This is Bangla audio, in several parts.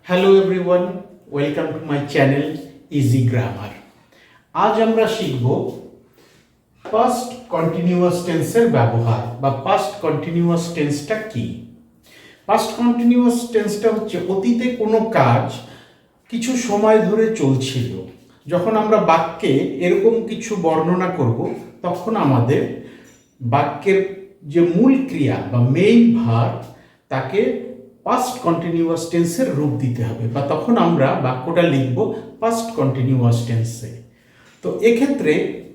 Hello everyone, welcome to my channel easy grammar. আজ আমরা শিখব পাস্ট কন্টিনিউয়াস টেন্সের ব্যবহার বা পাস্ট কন্টিনিউয়াস টেন্সটা কি। পাস্ট কন্টিনিউয়াস টেন্সটা হচ্ছে অতীতে কোনো কাজ কিছু সময় ধরে চলছিল। যখন আমরা বাক্যে এরকম কিছু বর্ণনা করব তখন আমাদের বাক্যের যে মূল ক্রিয়া বা মেইন ভার্ব তাকে পাস্ট কন্টিনিউয়াস টেন্সের রূপ দিতে হবে, বা তখন আমরা বাক্যটা লিখব পাস্ট কন্টিনিউয়াস টেন্সে। তো এক্ষেত্রে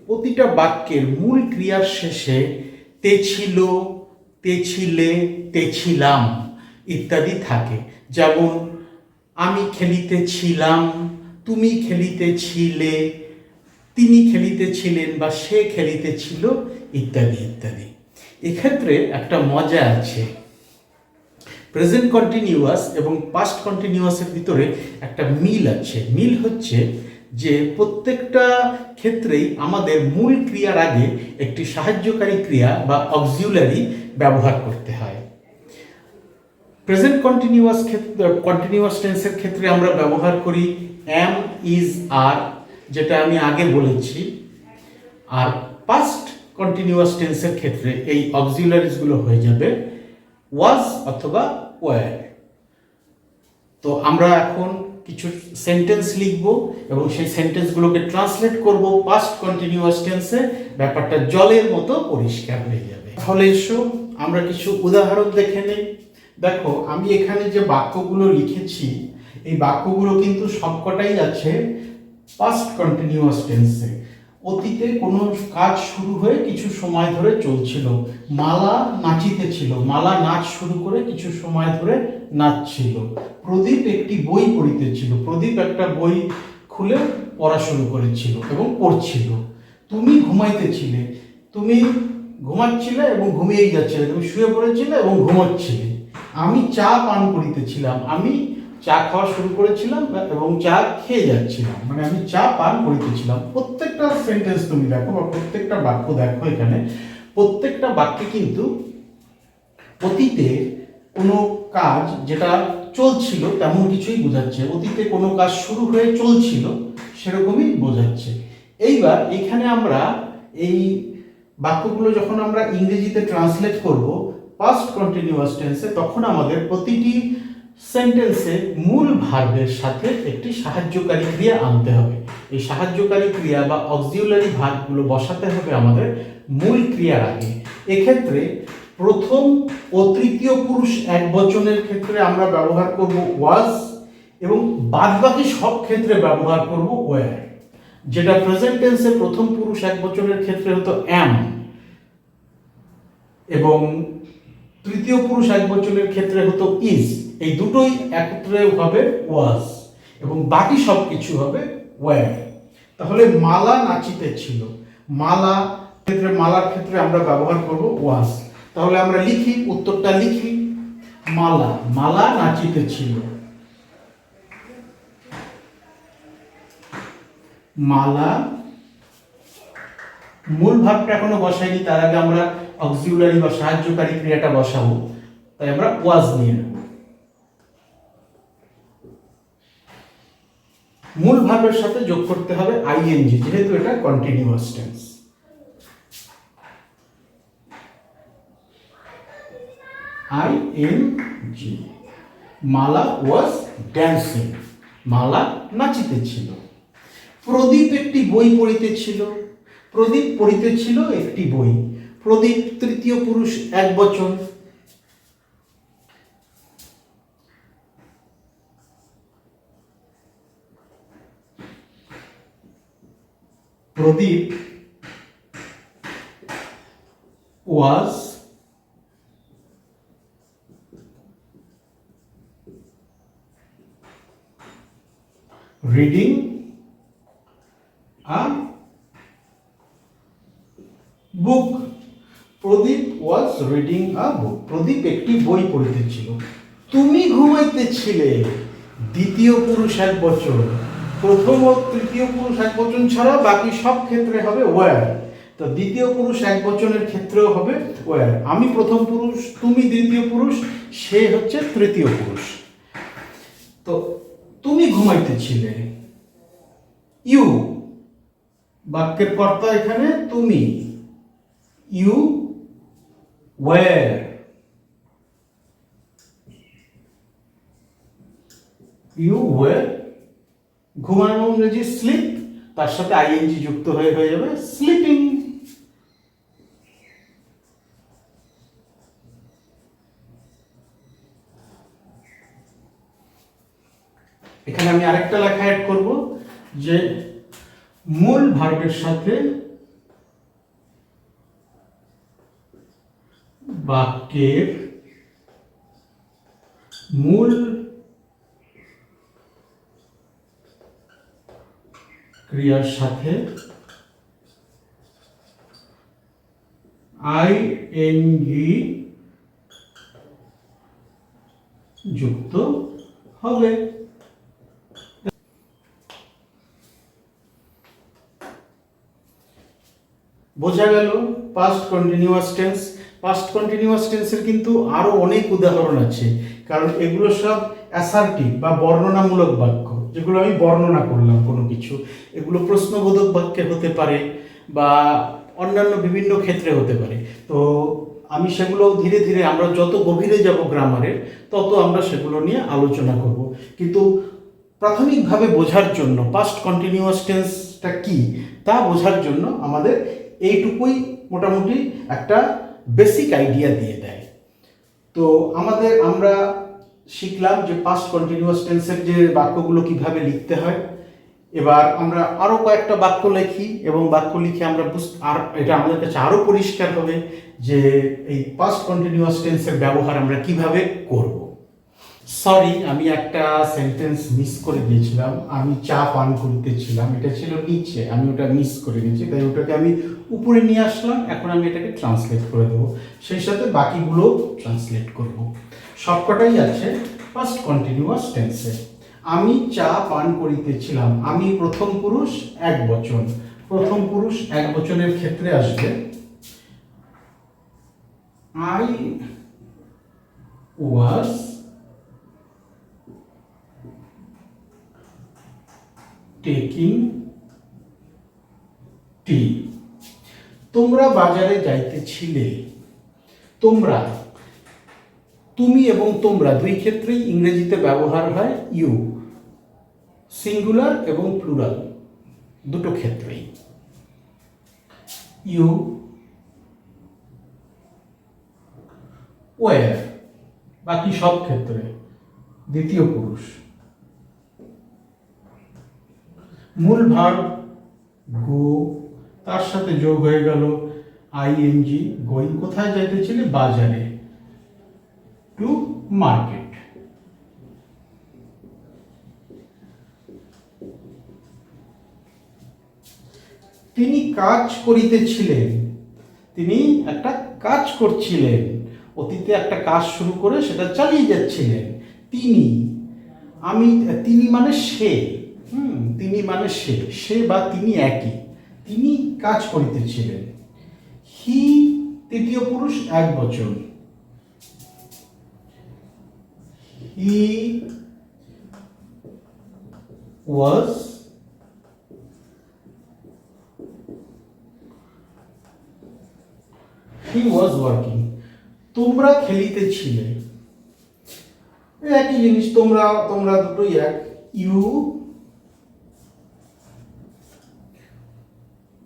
প্রতিটা বাক্যের মূল ক্রিয়ার শেষে তে ছিল, তে ছিলে, তে ছিলাম ইত্যাদি থাকে। যেমন আমি খেলিতেছিলাম, তুমি খেলিতেছিলে, তিনি খেলিতেছিলেন বা সে খেলিতেছিল ইত্যাদি ইত্যাদি। এক্ষেত্রে একটা মজা আছে, প্রেজেন্ট কন্টিনিউয়াস এবং পাস্ট কন্টিনিউয়াসের ভিতরে একটা মিল আছে। মিল হচ্ছে যে প্রত্যেকটা ক্ষেত্রেই আমাদের মূল ক্রিয়ার আগে একটি সাহায্যকারী ক্রিয়া বা অক্সিলারি ব্যবহার করতে হয়। প্রেজেন্ট কন্টিনিউয়াস টেন্সের ক্ষেত্রে আমরা ব্যবহার করি এম, ইজ, আর, যেটা আমি আগে বলেছি। আর পাস্ট কন্টিনিউয়াস টেন্সের ক্ষেত্রে এই অক্সিলারিজগুলো হয়ে যাবে ওয়াজ অথবা ওয়ার। তো আমরা এখন কিছু সেন্টেন্স লিখব এবং সেই সেন্টেন্সগুলোকে ট্রান্সলেট করব পাস্ট কন্টিনিউয়াস টেন্সে। ব্যাপারটা জলের মতো পরিষ্কার হয়ে যাবে। তাহলে এসো আমরা কিছু উদাহরণ দেখে নেই। দেখো, আমি এখানে যে বাক্যগুলো লিখেছি এই বাক্যগুলো কিন্তু সবকটাই আছে পাস্ট কন্টিনিউয়াস টেন্সে। অতীতে কোনো কাজ শুরু হয়ে কিছু সময় ধরে চলছিল। মালা নাচিতেছিল, মালা নাচ শুরু করে কিছু সময় ধরে নাচছিল। প্রদীপ একটি বই পড়িতেছিল, প্রদীপ একটা বই খুলে পড়া শুরু করেছিল এবং পড়ছিল। তুমি ঘুমাইতেছিলে, তুমি ঘুমাচ্ছিলে এবং ঘুমিয়েই যাচ্ছিলে, তুমি শুয়ে পড়েছিলে এবং ঘুমোচ্ছিলে। আমি চা পান করিতেছিলাম, আমি চা খাওয়া শুরু করেছিলাম এবং চা খেয়ে যাচ্ছিলাম, মানে আমি চা পান করিতেছিলাম। প্রত্যেকটা সেন্টেন্স তুমি দেখো বা প্রত্যেকটা বাক্য দেখো, এখানে প্রত্যেকটা বাক্যে কিন্তু অতীতে কোনো কাজ যেটা চলছিল তেমন কিছুই বোঝাচ্ছে। অতীতে কোনো কাজ শুরু হয়ে চলছিল সেরকমই বোঝাচ্ছে। এইবার এখানে আমরা এই বাক্যগুলো যখন আমরা ইংরেজিতে ট্রান্সলেট করব পাস্ট কন্টিনিউয়াস টেন্সে, তখন আমাদের প্রতিটি সেন্টেন্সে মূল ভার্বের সাথে একটি সাহায্যকারী ক্রিয়া আনতে হবে। এই সাহায্যকারী ক্রিয়া বা অক্সিলারি ভার্বগুলো বসাতে হবে আমাদের মূল ক্রিয়ার আগে। এক্ষেত্রে প্রথম ও তৃতীয় পুরুষ একবচনের ক্ষেত্রে আমরা ব্যবহার করব ওয়াজ এবং বাদবাকি সব ক্ষেত্রে ব্যবহার করব ওয়্যার। যেটা প্রেজেন্ট টেন্সে প্রথম পুরুষ একবচনের ক্ষেত্রে হতো অ্যাম এবং তৃতীয় পুরুষ একবচনের ক্ষেত্রে হতো ইজ। এই দুটোই একত্রে হবে ওয়াজ এবং বাকি সব কিছু হবে ওয়্যার। তাহলে মালা নাচিতেছিল, মালার ক্ষেত্রে আমরা ব্যবহার করব ওয়াজ। তাহলে আমরা লিখি, উত্তরটা লিখি। মালা নাচিতেছিল, মালা। মূল ভাবটা এখনো বসাইনি, তার আগে আমরা অক্সিলারি বা সাহায্যকারী ক্রিয়াটা বসাবো, তাই আমরা ওয়াজ নিয়ে নেব। মূল ভাবের সাথে যোগ করতে হবে আইএনজি, যেহেতু এটা কন্টিনিউয়াস টেন্স। আইএনজি। মালা ওয়াজ ড্যান্সিং, মালা নাচিতেছিল। প্রদীপ একটি বই পড়িতেছিল, প্রদীপ পড়িতেছিল একটি বই। প্রদীপ তৃতীয় পুরুষ একবচন। প্রদীপ was reading a book. Pradip was reading a book. প্রদীপ একটি বই পড়িতেছিল। তুমি ঘুমাইতেছিলে দ্বিতীয় পুরুষ একবচন। প্রথম ও তৃতীয় পুরুষ একবচন ছাড়া বাকি সব ক্ষেত্রে হবে ওয়্যার। তো দ্বিতীয় পুরুষ একবচনের ক্ষেত্রেও হবে ওয়্যার। আমি প্রথম পুরুষ, তুমি দ্বিতীয় পুরুষ, সে হচ্ছে তৃতীয় পুরুষ। তো তুমি ঘুমাইতেছিলে, ইউ, বাক্যের কর্তা এখানে তুমি, ইউ ওয়্যার, ইউ ওয়্যার, ঘুমানো ইংরেজি স্লিপ, তার সাথে আইএনজি যুক্ত হয়ে যাবে স্লিপিং। এখানে আমি আরেকটা লেখা অ্যাড করব যে মূল ভার্বের সাথে বাক্যের মূল ক্রিয়ার সাথে আইএনজি যুক্ত হবে। বোঝা গেল past continuous tense. Past continuous টেন্সের কিন্তু আরো অনেক উদাহরণ আছে, কারণ এগুলো সব অ্যাসার্টিভ বা বর্ণনামূলক বাক্য, যেগুলো আমি বর্ণনা করলাম কোনো কিছু। এগুলো প্রশ্নবোধক বাক্যে হতে পারে বা অন্যান্য বিভিন্ন ক্ষেত্রে হতে পারে। তো আমি সেগুলো ধীরে ধীরে, আমরা যত গভীরে যাব গ্রামারের, তত আমরা সেগুলো নিয়ে আলোচনা করব। কিন্তু প্রাথমিকভাবে বোঝার জন্য পাস্ট কন্টিনিউয়াস টেন্সটা কি তা বোঝার জন্য আমাদের এইটুকুই মোটামুটি একটা বেসিক আইডিয়া দিয়ে দেয়। তো আমরা শিখলাম যে পাস্ট কন্টিনিউয়াস টেন্সের যে বাক্যগুলো কিভাবে লিখতে হয়। এবার আমরা আরও কয়েকটা বাক্য লিখি এবং বাক্য লিখে আমরা আর এটা আমাদের কাছে আরও পরিষ্কার হবে যে এই পাস্ট কন্টিনিউয়াস টেন্সের ব্যবহার আমরা কিভাবে করব। সরি, আমি একটা সেন্টেন্স মিস করে দিয়েছিলাম। আমি চা পান করতেছিলাম, এটা ছিল নিচে, আমি ওটা মিস করে দিয়েছি, তাই ওটাকে আমি উপরে নিয়ে আসলাম। এখন আমি এটাকে ট্রান্সলেট করে দেবো, সেই সাথে বাকিগুলো ট্রান্সলেট করব। সবকটাই আছে পাস্ট কন্টিনিউয়াস টেন্সে। আমি চা পান করিতেছিলাম, আমি প্রথম পুরুষ এক বচন। প্রথম পুরুষ এক বচনের ক্ষেত্রে আসবে আই ওয়াজ টেকিং টি। তোমরা বাজারে যাইতেছিলে। তোমরা, তুমি এবং তোমরা দুই ক্ষেত্রেই ইংরেজিতে ব্যবহার হয় ইউ, সিঙ্গুলার এবং প্লুরাল দুটো ক্ষেত্রেই ইউ ওয়্যার, বাকি সব ক্ষেত্রে দ্বিতীয় পুরুষ। মূল ভার্ব গো, তার সাথে যোগ হয়ে গেল আইএনজি, গোয়িং। কোথায় যাইতেছিলে? বাজারে, টু মার্কেট। তিনি কাজ করিতেছিলেন, তিনি একটা কাজ করছিলেন, অতীতে একটা কাজ শুরু করে সেটা চালিয়ে যাচ্ছিলেন। তিনি, আমি, তিনি মানে সে, তিনি মানে সে, সে বা তিনি একই। তিনি কাজ করিতেছিলেন। হি তৃতীয় পুরুষ এক বচন, হি ওয়াজ ওয়ার্কিং। তোমরা খেলিতেছিলে, একই জিনিস, তোমরা তোমরা দুটোই এক। ইউ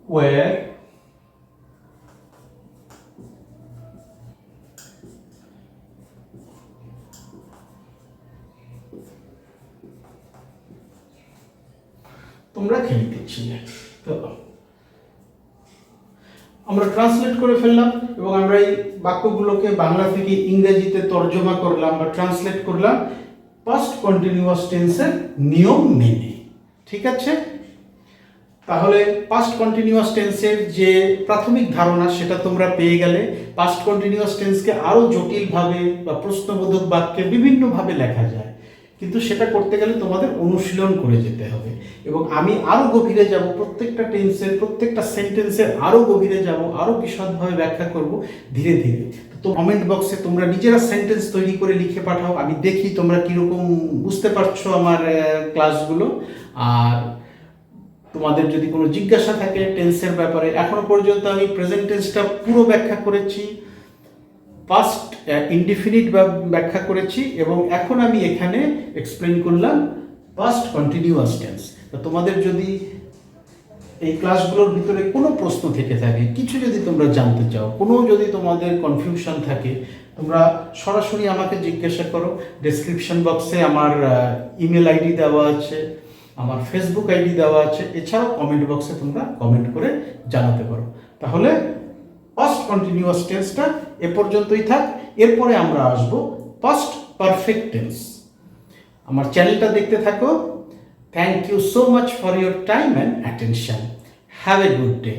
ওয়্যার তোমরা খেলিতেছিলে। তো আমরা ট্রান্সলেট করে ফেললাম এবং আমরা এই বাক্যগুলোকে বাংলা থেকে ইংরেজিতে তর্জমা করলাম বা ট্রান্সলেট করলাম পাস্ট কন্টিনিউয়াস টেন্সের নিয়ম মেনে। ঠিক আছে? তাহলে পাস্ট কন্টিনিউয়াস টেন্সের যে প্রাথমিক ধারণা সেটা তোমরা পেয়ে গেলে। পাস্ট কন্টিনিউয়াস টেন্সকে আরও জটিলভাবে বা প্রশ্নবোধক বাক্যে বিভিন্নভাবে লেখা যায়, কিন্তু সেটা করতে গেলে তোমাদের অনুশীলন করে যেতে হবে এবং আমি আরও গভীরে যাব, প্রত্যেকটা টেন্সের প্রত্যেকটা সেন্টেন্সের আরও গভীরে যাব, আরও বিশদভাবে ব্যাখ্যা করব ধীরে ধীরে। তো কমেন্ট বক্সে তোমরা নিজেরা সেন্টেন্স তৈরি করে লিখে পাঠাও, আমি দেখি তোমরা কীরকম বুঝতে পারছো আমার ক্লাসগুলো। আর তোমাদের যদি কোনো জিজ্ঞাসা থাকে টেন্সের ব্যাপারে, এখনো পর্যন্ত আমি প্রেজেন্ট টেন্সটা পুরো ব্যাখ্যা করেছি, পাস্ট ইনডিফিনিট ব্যাখ্যা করেছি এবং এখন আমি এখানে এক্সপ্লেন করলাম পাস্ট কন্টিনিউয়াস টেন্স। তো তোমাদের যদি এই ক্লাসগুলোর ভিতরে কোনো প্রশ্ন থেকে থাকে, কিছু যদি তোমরা জানতে চাও, কোনো যদি তোমাদের কনফিউশন থাকে, তোমরা সরাসরি আমাকে জিজ্ঞাসা করো। ডেসক্রিপশন বক্সে আমার ইমেল আইডি দেওয়া আছে, আমার ফেসবুক আইডি দেওয়া আছে, এছাড়াও কমেন্ট বক্সে তোমরা কমেন্ট করে জানাতে পারো। তাহলে পাস্ট কন্টিনিউয়াস টেন্সটা এ পর্যন্তই থাক। এরপরে আমরা আসবো পাস্ট পারফেক্ট টেন্স। আমার চ্যানেলটা দেখতে থাকো। Thank you so much for your time and attention. Have a good day.